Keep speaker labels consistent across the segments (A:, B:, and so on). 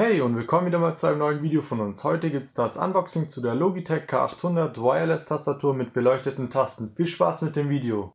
A: Hey und willkommen wieder mal zu einem neuen Video von uns. Heute gibt es das Unboxing zu der Logitech K800 Wireless Tastatur mit beleuchteten Tasten. Viel Spaß mit dem Video!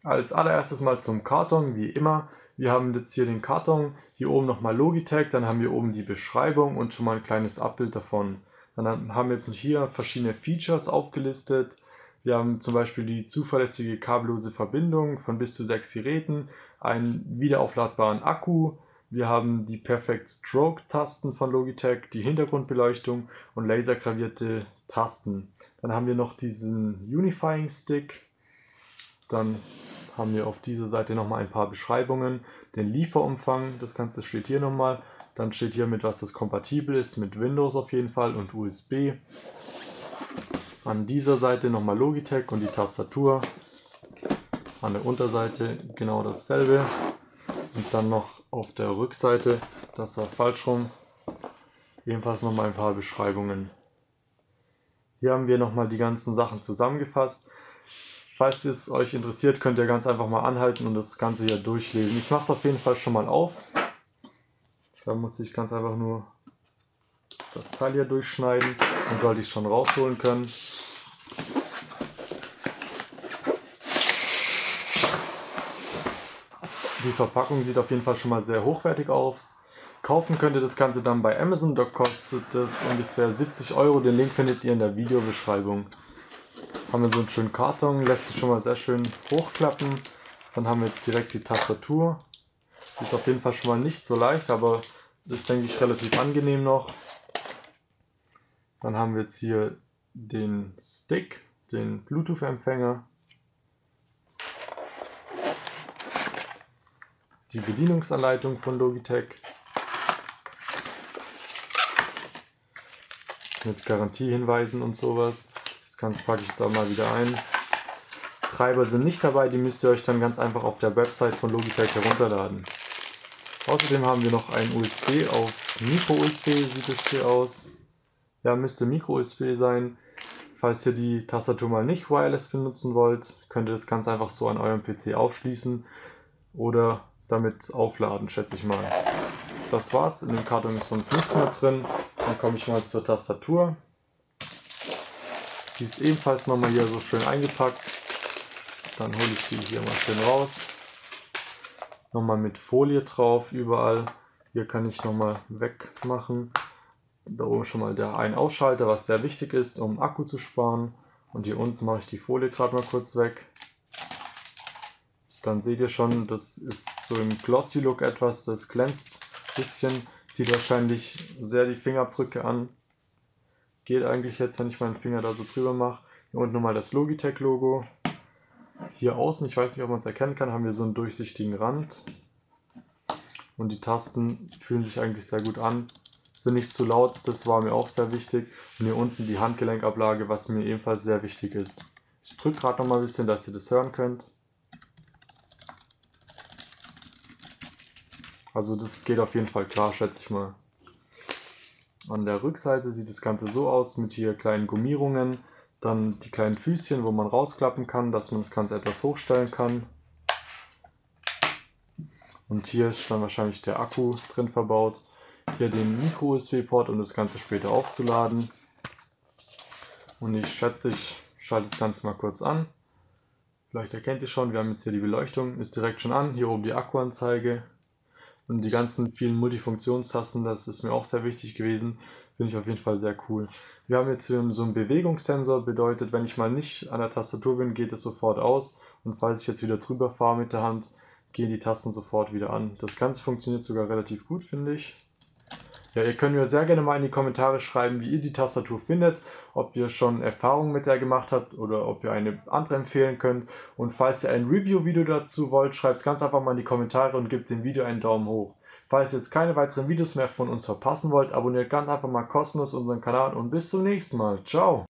A: Als allererstes mal zum Karton, wie immer. Wir haben jetzt hier den Karton, hier oben nochmal Logitech, dann haben wir oben die Beschreibung und schon mal ein kleines Abbild davon. Dann haben wir jetzt hier verschiedene Features aufgelistet. Wir haben zum Beispiel die zuverlässige kabellose Verbindung von bis zu 6 Geräten, einen wiederaufladbaren Akku, wir haben die Perfect Stroke Tasten von Logitech, die Hintergrundbeleuchtung und lasergravierte Tasten. Dann haben wir noch diesen Unifying Stick, dann haben wir auf dieser Seite nochmal ein paar Beschreibungen, den Lieferumfang, das Ganze steht hier nochmal, dann steht hier mit was das kompatibel ist, mit Windows auf jeden Fall und USB. An dieser Seite nochmal Logitech und die Tastatur. An der Unterseite genau dasselbe. Und dann noch auf der Rückseite, das war falsch rum, ebenfalls nochmal ein paar Beschreibungen. Hier haben wir nochmal die ganzen Sachen zusammengefasst. Falls es euch interessiert, könnt ihr ganz einfach mal anhalten und das Ganze hier durchlesen. Ich mache es auf jeden Fall schon mal auf. Da muss ich ganz einfach nur das Teil hier durchschneiden und sollte ich schon rausholen können. Die Verpackung sieht auf jeden Fall schon mal sehr hochwertig aus. Kaufen könnt ihr das Ganze dann bei Amazon, da kostet es ungefähr 70 €. Den Link findet ihr in der Videobeschreibung. Haben wir so einen schönen Karton, lässt sich schon mal sehr schön hochklappen. Dann haben wir jetzt direkt die Tastatur. Die ist auf jeden Fall schon mal nicht so leicht, aber ist, denke ich, relativ angenehm noch. Dann haben wir jetzt hier den Stick, den Bluetooth-Empfänger, die Bedienungsanleitung von Logitech mit Garantiehinweisen und sowas. Das Ganze packe ich jetzt auch mal wieder ein. Treiber sind nicht dabei, die müsst ihr euch dann ganz einfach auf der Website von Logitech herunterladen. Außerdem haben wir noch ein USB auf Micro-USB, sieht es hier aus. Ja, müsste Micro-USB sein. Falls ihr die Tastatur mal nicht wireless benutzen wollt, könnt ihr das ganz einfach so an eurem PC aufschließen oder damit aufladen, schätze ich mal. Das war's, in dem Karton ist sonst nichts mehr drin. Dann komme ich mal zur Tastatur. Die ist ebenfalls nochmal hier so schön eingepackt. Dann hole ich die hier mal schön raus. Nochmal mit Folie drauf, überall. Hier kann ich nochmal wegmachen. Da oben schon mal der Ein-Ausschalter, was sehr wichtig ist, um Akku zu sparen. Und hier unten mache ich die Folie gerade mal kurz weg. Dann seht ihr schon, das ist so im Glossy Look etwas, das glänzt ein bisschen. Zieht wahrscheinlich sehr die Fingerabdrücke an. Geht eigentlich jetzt, wenn ich meinen Finger da so drüber mache. Hier unten nochmal das Logitech Logo. Hier außen, ich weiß nicht, ob man es erkennen kann, haben wir so einen durchsichtigen Rand. Und die Tasten fühlen sich eigentlich sehr gut an. Sind nicht zu laut, das war mir auch sehr wichtig. Und hier unten die Handgelenkablage, was mir ebenfalls sehr wichtig ist. Ich drücke gerade noch mal ein bisschen, dass ihr das hören könnt. Also das geht auf jeden Fall klar, schätze ich mal. An der Rückseite sieht das Ganze so aus, mit hier kleinen Gummierungen. Dann die kleinen Füßchen, wo man rausklappen kann, dass man das Ganze etwas hochstellen kann. Und hier ist dann wahrscheinlich der Akku drin verbaut. Hier den Micro-USB-Port, um das Ganze später aufzuladen. Und ich schätze, ich schalte das Ganze mal kurz an. Vielleicht erkennt ihr schon, wir haben jetzt hier die Beleuchtung, ist direkt schon an. Hier oben die Akkuanzeige. Und die ganzen vielen Multifunktionstasten, das ist mir auch sehr wichtig gewesen. Finde ich auf jeden Fall sehr cool. Wir haben jetzt hier so einen Bewegungssensor, bedeutet, wenn ich mal nicht an der Tastatur bin, geht es sofort aus. Und falls ich jetzt wieder drüber fahre mit der Hand, gehen die Tasten sofort wieder an. Das Ganze funktioniert sogar relativ gut, finde ich. Ja, ihr könnt mir sehr gerne mal in die Kommentare schreiben, wie ihr die Tastatur findet, ob ihr schon Erfahrungen mit der gemacht habt oder ob ihr eine andere empfehlen könnt. Und falls ihr ein Review-Video dazu wollt, schreibt es ganz einfach mal in die Kommentare und gebt dem Video einen Daumen hoch. Falls ihr jetzt keine weiteren Videos mehr von uns verpassen wollt, abonniert ganz einfach mal kostenlos unseren Kanal und bis zum nächsten Mal. Ciao!